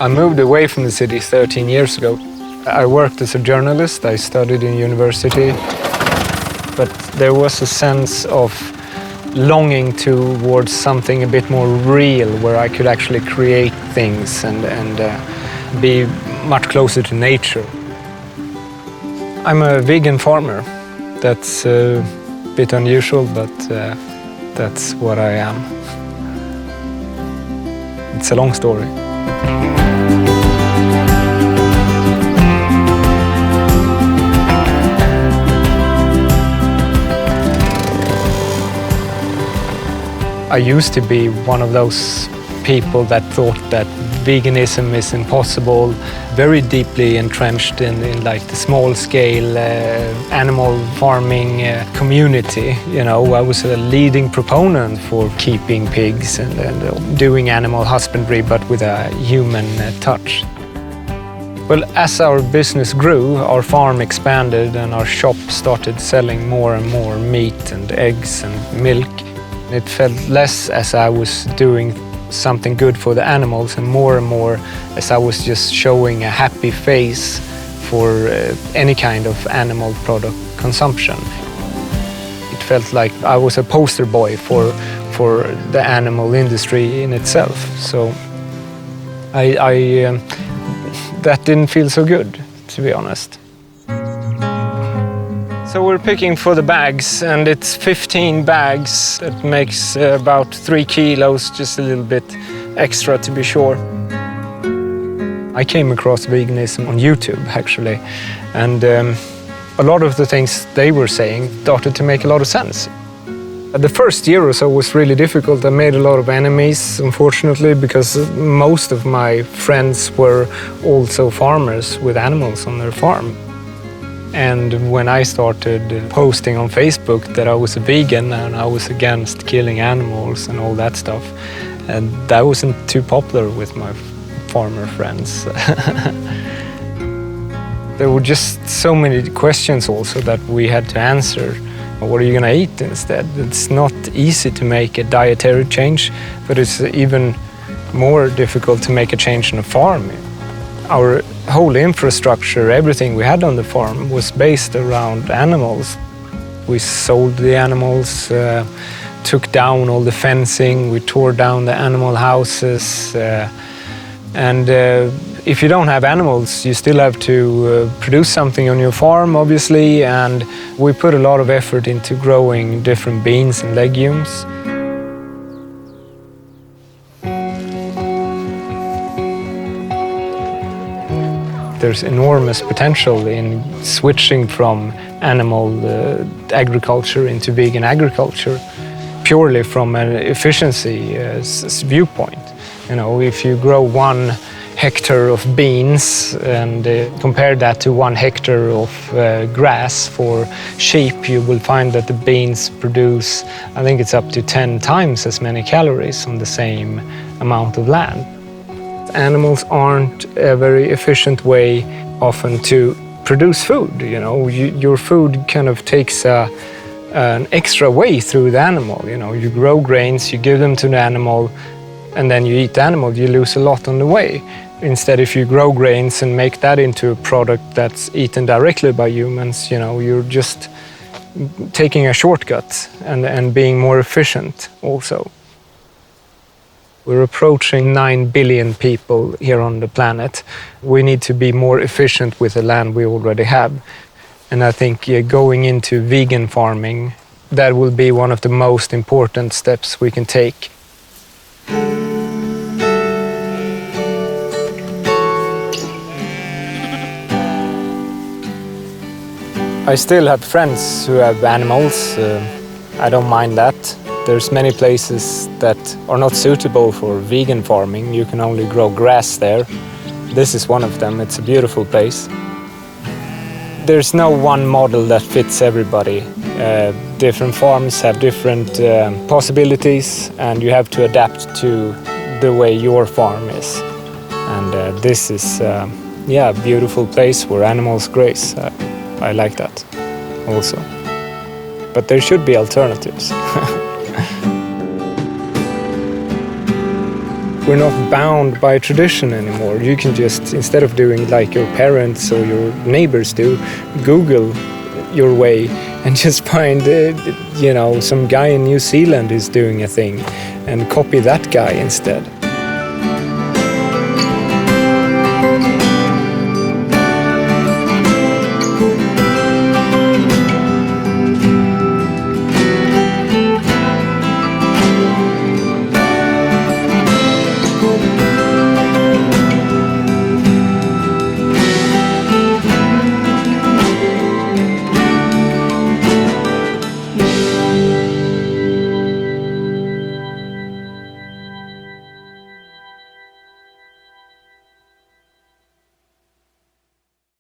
I moved away from the city 13 years ago. I worked as a journalist, I studied in university, but there was a sense of longing towards something a bit more real, where I could actually create things and be much closer to nature. I'm a vegan farmer. That's a bit unusual, but that's what I am. It's a long story. I used to be one of those people that thought that veganism is impossible, very deeply entrenched in like the small-scale animal farming community. You know, I was a leading proponent for keeping pigs and doing animal husbandry, but with a human touch. Well, as our business grew, our farm expanded and our shop started selling more and more meat and eggs and milk. It felt less as I was doing something good for the animals and more as I was just showing a happy face for any kind of animal product consumption. It felt like I was a poster boy for the animal industry in itself. So that didn't feel so good, to be honest. So we're picking for the bags, and it's 15 bags. That makes about 3 kilos, just a little bit extra to be sure. I came across veganism on YouTube, actually, and a lot of the things they were saying started to make a lot of sense. The first year or so was really difficult. I made a lot of enemies, unfortunately, because most of my friends were also farmers with animals on their farm. And when I started posting on Facebook that I was a vegan and I was against killing animals and all that stuff, and that wasn't too popular with my farmer friends. There were just so many questions also that we had to answer. What are you going to eat instead? It's not easy to make a dietary change, but it's even more difficult to make a change on a farm. Our whole infrastructure, everything we had on the farm was based around animals. We sold the animals, took down all the fencing, we tore down the animal houses. And if you don't have animals, you still have to produce something on your farm, obviously, and we put a lot of effort into growing different beans and legumes. There's enormous potential in switching from animal agriculture into vegan agriculture, purely from an efficiency viewpoint. You know, if you grow 1 hectare of beans and compare that to 1 hectare of grass for sheep, you will find that the beans produce, I think it's up to 10 times as many calories on the same amount of land. Animals aren't a very efficient way often to produce food. You know, your food kind of takes an extra way through the animal. You know, you grow grains, you give them to the animal, and then you eat the animal. You lose a lot on the way. Instead, if you grow grains and make that into a product that's eaten directly by humans, you know, you're just taking a shortcut and being more efficient also. We're approaching 9 billion people here on the planet. We need to be more efficient with the land we already have. And I think going into vegan farming, that will be one of the most important steps we can take. I still have friends who have animals. I don't mind that. There's many places that are not suitable for vegan farming. You can only grow grass there. This is one of them. It's a beautiful place. There's no one model that fits everybody. Different farms have different possibilities, and you have to adapt to the way your farm is. And this is a beautiful place where animals graze. I like that also. But there should be alternatives. we're not bound by tradition anymore. You can just, instead of doing like your parents or your neighbors do, Google your way and just find, some guy in New Zealand is doing a thing and copy that guy instead.